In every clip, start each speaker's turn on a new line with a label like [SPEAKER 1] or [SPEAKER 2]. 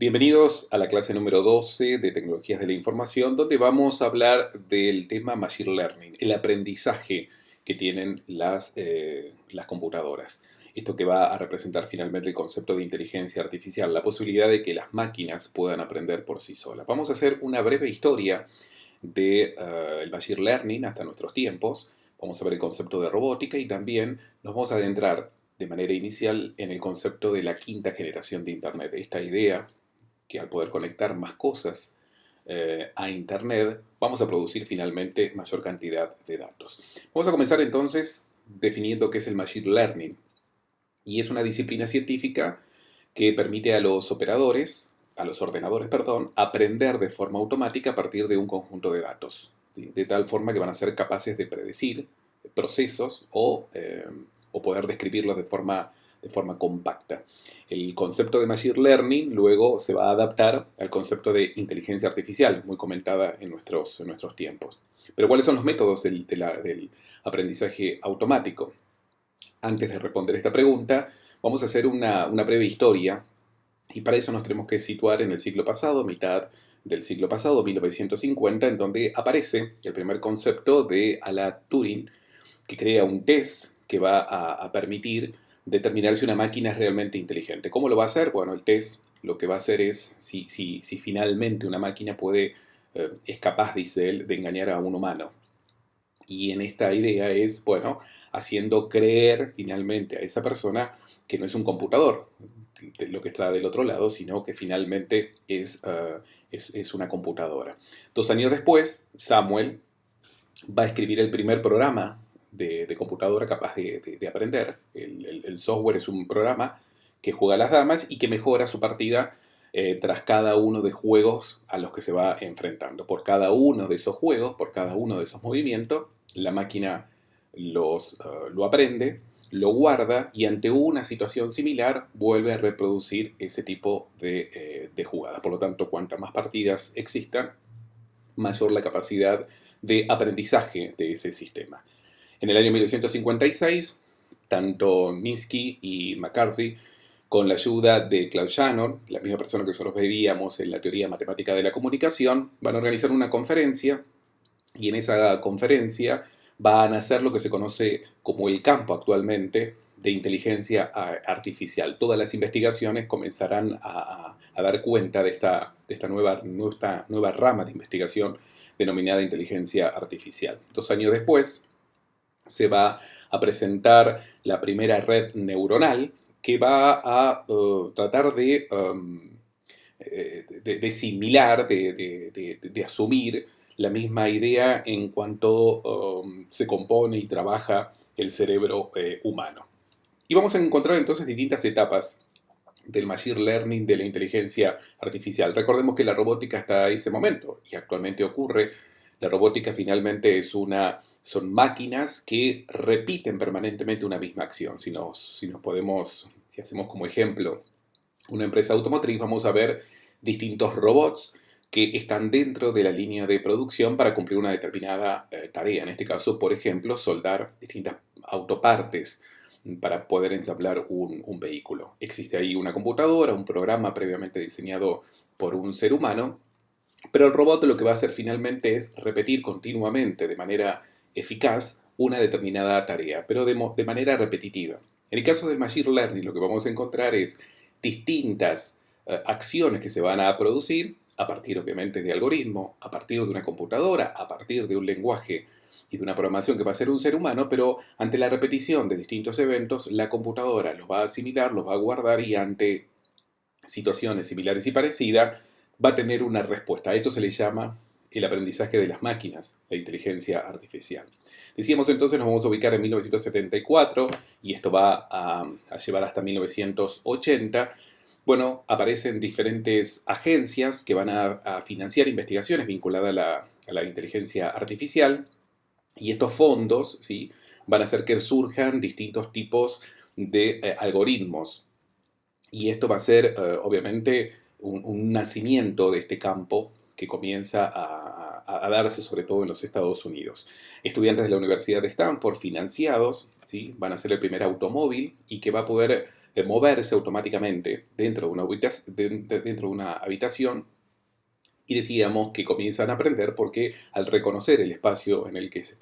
[SPEAKER 1] Bienvenidos a la clase número 12 de Tecnologías de la Información, donde vamos a hablar del tema Machine Learning, el aprendizaje que tienen las computadoras. Esto que va a representar finalmente el concepto de inteligencia artificial, la posibilidad de que las máquinas puedan aprender por sí solas. Vamos a hacer una breve historia del Machine Learning hasta nuestros tiempos. Vamos a ver el concepto de robótica y también nos vamos a adentrar de manera inicial en el concepto de la quinta generación de Internet, esta idea que al poder conectar más cosas a Internet, vamos a producir finalmente mayor cantidad de datos. Vamos a comenzar entonces definiendo qué es el Machine Learning. Y es una disciplina científica que permite a los operadores, a los ordenadores, perdón, aprender de forma automática a partir de un conjunto de datos, ¿sí? De tal forma que van a ser capaces de predecir procesos o poder describirlos de forma compacta. El concepto de Machine Learning luego se va a adaptar al concepto de inteligencia artificial, muy comentada en nuestros tiempos. Pero ¿cuáles son los métodos del aprendizaje automático? Antes de responder esta pregunta, vamos a hacer una breve historia y para eso nos tenemos que situar en el siglo pasado, mitad del siglo pasado, 1950, en donde aparece el primer concepto de Alan Turing, que crea un test que va a permitir determinar si una máquina es realmente inteligente. ¿Cómo lo va a hacer? Bueno, el test lo que va a hacer es si finalmente una máquina es capaz, dice él, de engañar a un humano. Y en esta idea es, bueno, haciendo creer finalmente a esa persona que no es un computador, lo que está del otro lado, sino que finalmente es una computadora. 2 años después, Samuel va a escribir el primer programa de computadora capaz de aprender. El software es un programa que juega a las damas y que mejora su partida tras cada uno de juegos a los que se va enfrentando. Por cada uno de esos juegos, por cada uno de esos movimientos, la máquina lo aprende, lo guarda y ante una situación similar vuelve a reproducir ese tipo de jugadas. Por lo tanto, cuantas más partidas existan, mayor la capacidad de aprendizaje de ese sistema. En el año 1956, tanto Minsky y McCarthy, con la ayuda de Claude Shannon, la misma persona que nosotros veíamos en la teoría matemática de la comunicación, van a organizar una conferencia y en esa conferencia va a nacer lo que se conoce como el campo actualmente de inteligencia artificial. Todas las investigaciones comenzarán a dar cuenta de esta nueva rama de investigación denominada inteligencia artificial. 2 años después se va a presentar la primera red neuronal que va a tratar de similar, de asumir la misma idea en cuanto se compone y trabaja el cerebro humano. Y vamos a encontrar entonces distintas etapas del machine learning, de la inteligencia artificial. Recordemos que la robótica hasta ese momento, y actualmente ocurre, la robótica finalmente son máquinas que repiten permanentemente una misma acción. Si hacemos como ejemplo una empresa automotriz, vamos a ver distintos robots que están dentro de la línea de producción para cumplir una determinada tarea. En este caso, por ejemplo, soldar distintas autopartes para poder ensamblar un vehículo. Existe ahí una computadora, un programa previamente diseñado por un ser humano, pero el robot lo que va a hacer finalmente es repetir continuamente, de manera eficaz, una determinada tarea, pero de manera repetitiva. En el caso del Machine Learning, lo que vamos a encontrar es distintas acciones que se van a producir a partir, obviamente, de algoritmos, a partir de una computadora, a partir de un lenguaje y de una programación que va a ser un ser humano, pero ante la repetición de distintos eventos, la computadora los va a asimilar, los va a guardar y ante situaciones similares y parecidas, va a tener una respuesta. A esto se le llama el aprendizaje de las máquinas, la inteligencia artificial. Decíamos entonces, nos vamos a ubicar en 1974 y esto va a llevar hasta 1980. Bueno, aparecen diferentes agencias que van a financiar investigaciones vinculadas a la inteligencia artificial y estos fondos, ¿sí?, van a hacer que surjan distintos tipos de algoritmos. Y esto va a ser, obviamente, un nacimiento de este campo que comienza a darse sobre todo en los Estados Unidos. Estudiantes de la Universidad de Stanford financiados, ¿sí?, van a ser el primer automóvil y que va a poder moverse automáticamente dentro de dentro de una habitación. Y decíamos que comienzan a aprender porque al reconocer el espacio en el que se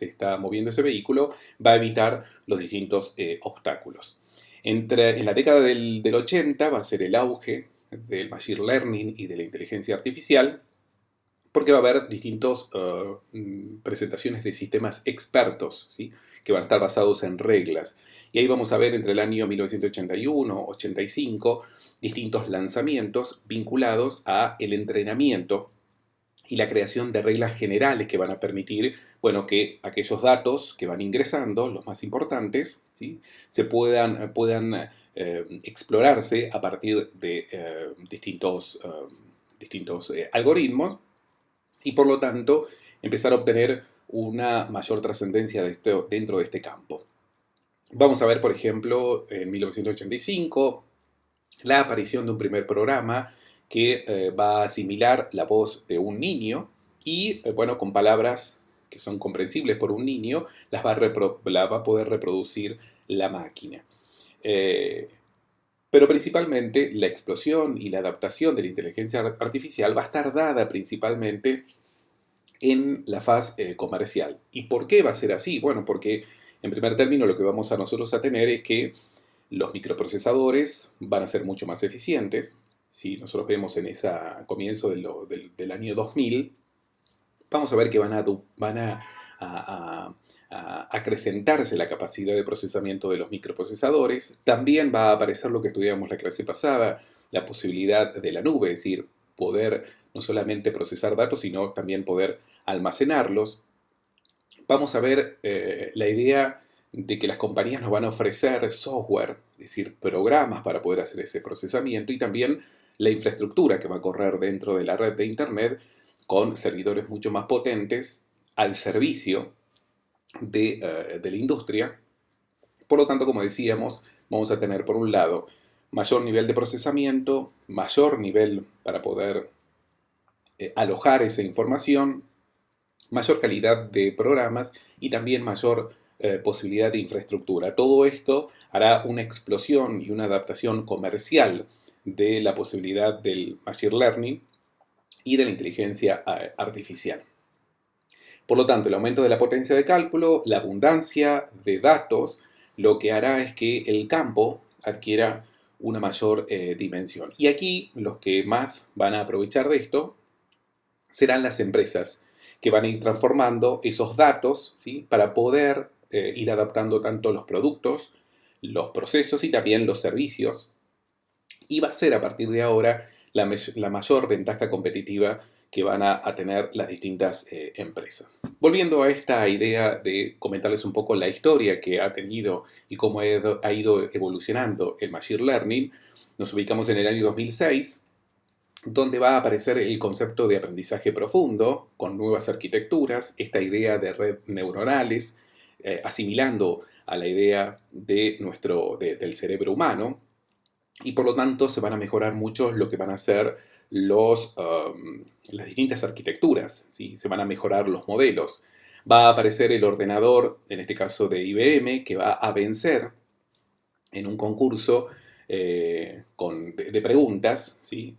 [SPEAKER 1] está moviendo ese vehículo, va a evitar los distintos obstáculos. En la década del 80 va a ser el auge del machine learning y de la inteligencia artificial, porque va a haber distintas presentaciones de sistemas expertos, ¿sí? Que van a estar basados en reglas. Y ahí vamos a ver entre el año 1981-85 distintos lanzamientos vinculados a el entrenamiento y la creación de reglas generales que van a permitir, bueno, que aquellos datos que van ingresando, los más importantes, ¿sí? Se puedan explorarse a partir de distintos algoritmos y por lo tanto empezar a obtener una mayor trascendencia dentro de este campo. Vamos a ver, por ejemplo, en 1985, la aparición de un primer programa que va a asimilar la voz de un niño y, bueno, con palabras que son comprensibles por un niño, la va a poder reproducir la máquina. Pero principalmente la explosión y la adaptación de la inteligencia artificial va a estar dada principalmente en la faz comercial. ¿Y por qué va a ser así? Bueno, porque en primer término lo que vamos a nosotros a tener es que los microprocesadores van a ser mucho más eficientes. Si nosotros vemos en ese comienzo del año 2000, vamos a ver que van a acrecentarse la capacidad de procesamiento de los microprocesadores. También va a aparecer lo que estudiamos la clase pasada, la posibilidad de la nube, es decir, poder no solamente procesar datos, sino también poder almacenarlos. Vamos a ver la idea de que las compañías nos van a ofrecer software, es decir, programas para poder hacer ese procesamiento y también la infraestructura que va a correr dentro de la red de Internet con servidores mucho más potentes al servicio de la industria. Por lo tanto, como decíamos, vamos a tener por un lado mayor nivel de procesamiento, mayor nivel para poder alojar esa información, mayor calidad de programas y también mayor posibilidad de infraestructura. Todo esto hará una explosión y una adaptación comercial de la posibilidad del machine learning y de la inteligencia artificial. Por lo tanto, el aumento de la potencia de cálculo, la abundancia de datos, lo que hará es que el campo adquiera una mayor dimensión. Y aquí los que más van a aprovechar de esto serán las empresas que van a ir transformando esos datos, ¿sí? Para poder ir adaptando tanto los productos, los procesos y también los servicios. Y va a ser a partir de ahora la mayor ventaja competitiva que van a tener las distintas empresas. Volviendo a esta idea de comentarles un poco la historia que ha tenido y cómo ha ido evolucionando el Machine Learning, nos ubicamos en el año 2006, donde va a aparecer el concepto de aprendizaje profundo, con nuevas arquitecturas, esta idea de red neuronales, asimilando a la idea del cerebro humano, y por lo tanto se van a mejorar mucho lo que van a ser las distintas arquitecturas, ¿sí? Se van a mejorar los modelos. Va a aparecer el ordenador, en este caso de IBM, que va a vencer en un concurso de preguntas, ¿sí?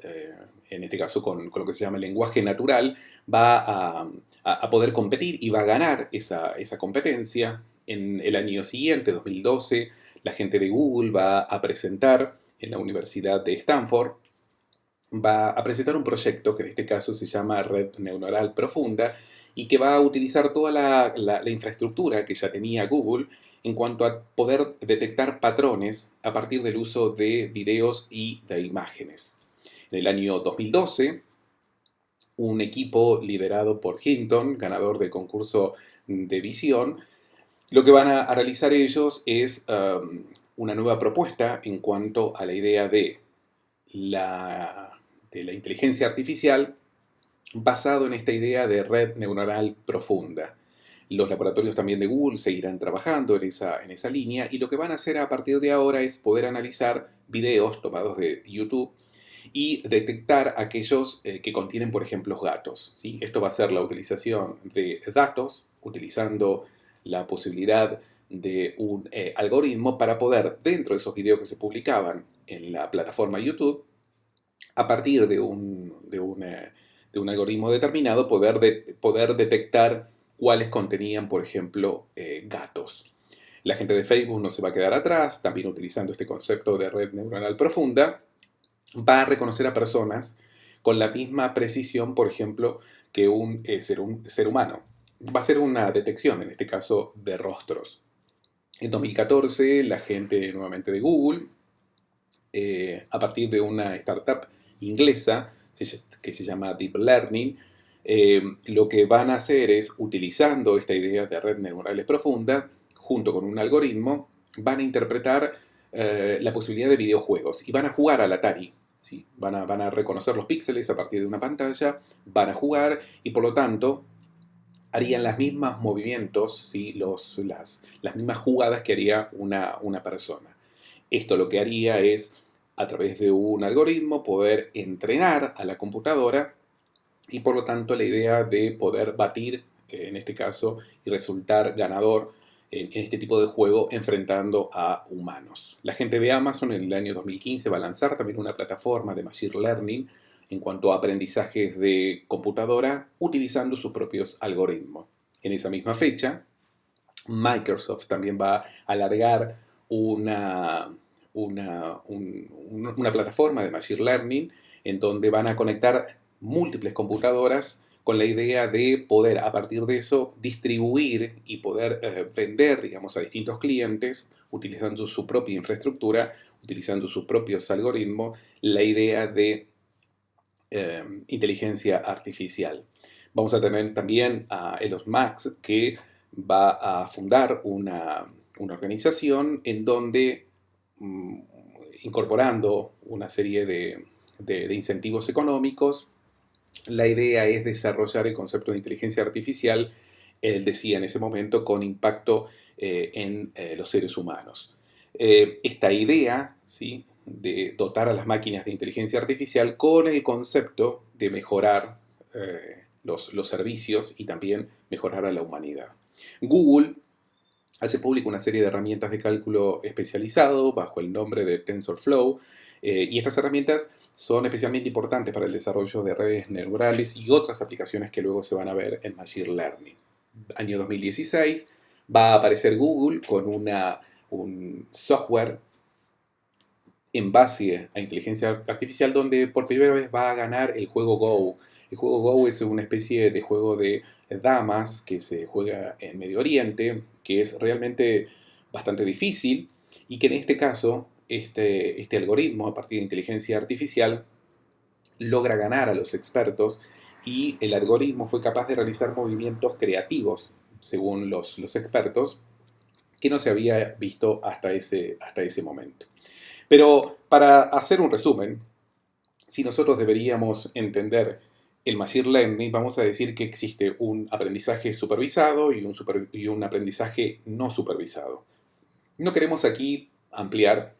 [SPEAKER 1] En este caso con lo que se llama el lenguaje natural, va a poder competir y va a ganar esa competencia. En el año siguiente, 2012, la gente de Google va a presentar en la Universidad de Stanford, va a presentar un proyecto que en este caso se llama Red Neuronal Profunda y que va a utilizar toda la infraestructura que ya tenía Google en cuanto a poder detectar patrones a partir del uso de videos y de imágenes. En el año 2012, un equipo liderado por Hinton, ganador del concurso de visión, lo que van a realizar ellos es una nueva propuesta en cuanto a la idea de la inteligencia artificial basado en esta idea de red neuronal profunda. Los laboratorios también de Google seguirán trabajando en esa línea y lo que van a hacer a partir de ahora es poder analizar videos tomados de YouTube y detectar aquellos que contienen, por ejemplo, gatos, ¿sí? Esto va a ser la utilización de datos, utilizando la posibilidad de un algoritmo para poder, dentro de esos videos que se publicaban en la plataforma YouTube, a partir de un algoritmo determinado, poder detectar cuáles contenían, por ejemplo, gatos. La gente de Facebook no se va a quedar atrás, también utilizando este concepto de red neuronal profunda, va a reconocer a personas con la misma precisión, por ejemplo, que un ser humano. Va a ser una detección, en este caso, de rostros. En 2014, la gente nuevamente de Google, a partir de una startup inglesa que se llama Deep Learning, lo que van a hacer es, utilizando esta idea de redes neuronales profundas, junto con un algoritmo, van a interpretar la posibilidad de videojuegos y van a jugar al Atari. ¿Sí? Van a reconocer los píxeles a partir de una pantalla, van a jugar y por lo tanto harían los mismos movimientos, ¿sí? Las mismas jugadas que haría una persona. Esto lo que haría es, a través de un algoritmo, poder entrenar a la computadora y por lo tanto la idea de poder batir, en este caso, y resultar ganador en este tipo de juego enfrentando a humanos. La gente de Amazon en el año 2015 va a lanzar también una plataforma de Machine Learning en cuanto a aprendizajes de computadora utilizando sus propios algoritmos. En esa misma fecha, Microsoft también va a alargar una plataforma de Machine Learning en donde van a conectar múltiples computadoras con la idea de poder, a partir de eso, distribuir y poder vender, digamos, a distintos clientes, utilizando su propia infraestructura, utilizando sus propios algoritmos, la idea de inteligencia artificial. Vamos a tener también a Elon Musk, que va a fundar una organización en donde, incorporando una serie de incentivos económicos, la idea es desarrollar el concepto de inteligencia artificial, él decía en ese momento, con impacto en los seres humanos. Esta idea, ¿sí?, de dotar a las máquinas de inteligencia artificial con el concepto de mejorar los servicios y también mejorar a la humanidad. Google hace público una serie de herramientas de cálculo especializado bajo el nombre de TensorFlow, y estas herramientas son especialmente importantes para el desarrollo de redes neuronales y otras aplicaciones que luego se van a ver en Machine Learning. Año 2016 va a aparecer Google con un software en base a inteligencia artificial donde por primera vez va a ganar el juego Go. El juego Go es una especie de juego de damas que se juega en Medio Oriente, que es realmente bastante difícil y que en este caso este algoritmo a partir de inteligencia artificial logra ganar a los expertos y el algoritmo fue capaz de realizar movimientos creativos, según los expertos, que no se había visto hasta ese momento. Pero para hacer un resumen, si nosotros deberíamos entender el Machine Learning, vamos a decir que existe un aprendizaje supervisado y un aprendizaje no supervisado. No queremos aquí ampliar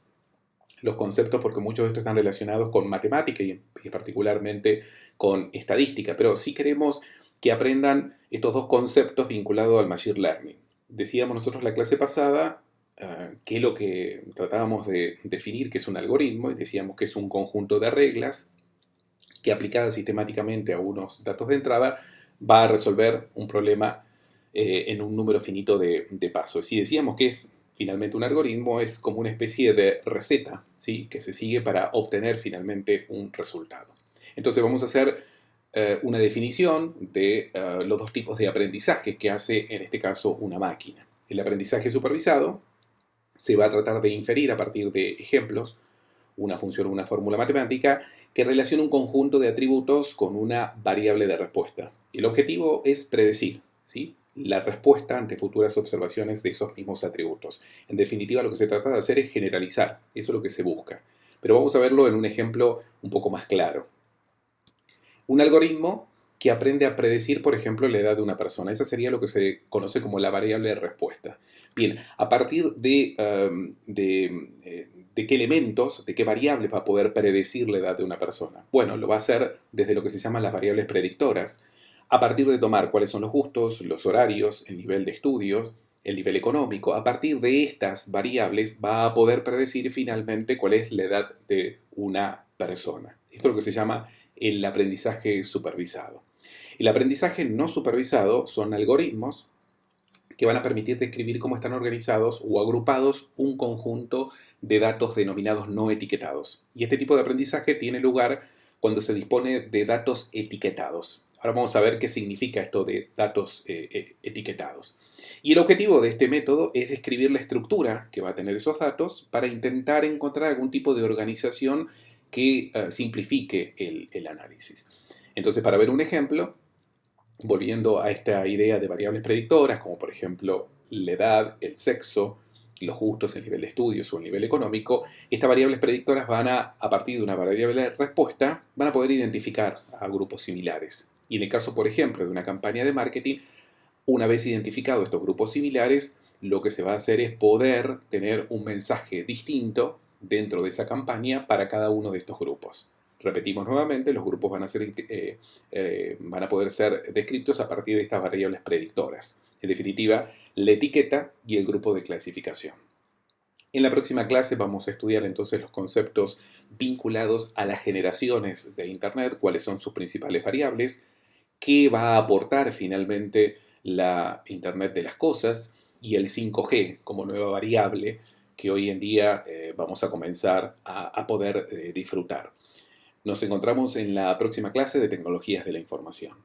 [SPEAKER 1] los conceptos porque muchos de estos están relacionados con matemática y particularmente con estadística, pero sí queremos que aprendan estos dos conceptos vinculados al Machine Learning. Decíamos nosotros en la clase pasada que lo que tratábamos de definir que es un algoritmo, y decíamos que es un conjunto de reglas que aplicadas sistemáticamente a unos datos de entrada va a resolver un problema en un número finito de pasos. Si decíamos que es finalmente un algoritmo, es como una especie de receta, ¿sí?, que se sigue para obtener finalmente un resultado. Entonces vamos a hacer una definición de los dos tipos de aprendizaje que hace en este caso una máquina. El aprendizaje supervisado se va a tratar de inferir a partir de ejemplos una función o una fórmula matemática que relaciona un conjunto de atributos con una variable de respuesta. El objetivo es predecir, ¿sí?, la respuesta ante futuras observaciones de esos mismos atributos. En definitiva, lo que se trata de hacer es generalizar. Eso es lo que se busca. Pero vamos a verlo en un ejemplo un poco más claro. Un algoritmo que aprende a predecir, por ejemplo, la edad de una persona. Esa sería lo que se conoce como la variable de respuesta. Bien, a partir de qué elementos, de qué variables va a poder predecir la edad de una persona. Bueno, lo va a hacer desde lo que se llaman las variables predictoras, a partir de tomar cuáles son los gustos, los horarios, el nivel de estudios, el nivel económico. A partir de estas variables va a poder predecir finalmente cuál es la edad de una persona. Esto es lo que se llama el aprendizaje supervisado. El aprendizaje no supervisado son algoritmos que van a permitir describir cómo están organizados o agrupados un conjunto de datos denominados no etiquetados. Y este tipo de aprendizaje tiene lugar cuando se dispone de datos etiquetados. Ahora vamos a ver qué significa esto de datos etiquetados. Y el objetivo de este método es describir la estructura que va a tener esos datos para intentar encontrar algún tipo de organización que simplifique el análisis. Entonces, para ver un ejemplo, volviendo a esta idea de variables predictoras, como por ejemplo la edad, el sexo, los gustos, el nivel de estudios o el nivel económico, estas variables predictoras van a partir de una variable de respuesta, van a poder identificar a grupos similares. Y en el caso, por ejemplo, de una campaña de marketing, una vez identificados estos grupos similares, lo que se va a hacer es poder tener un mensaje distinto dentro de esa campaña para cada uno de estos grupos. Repetimos nuevamente, los grupos van a poder ser descritos a partir de estas variables predictoras. En definitiva, la etiqueta y el grupo de clasificación. En la próxima clase vamos a estudiar entonces los conceptos vinculados a las generaciones de Internet, cuáles son sus principales variables, qué va a aportar finalmente la Internet de las cosas y el 5G como nueva variable que hoy en día vamos a comenzar a poder disfrutar. Nos encontramos en la próxima clase de Tecnologías de la Información.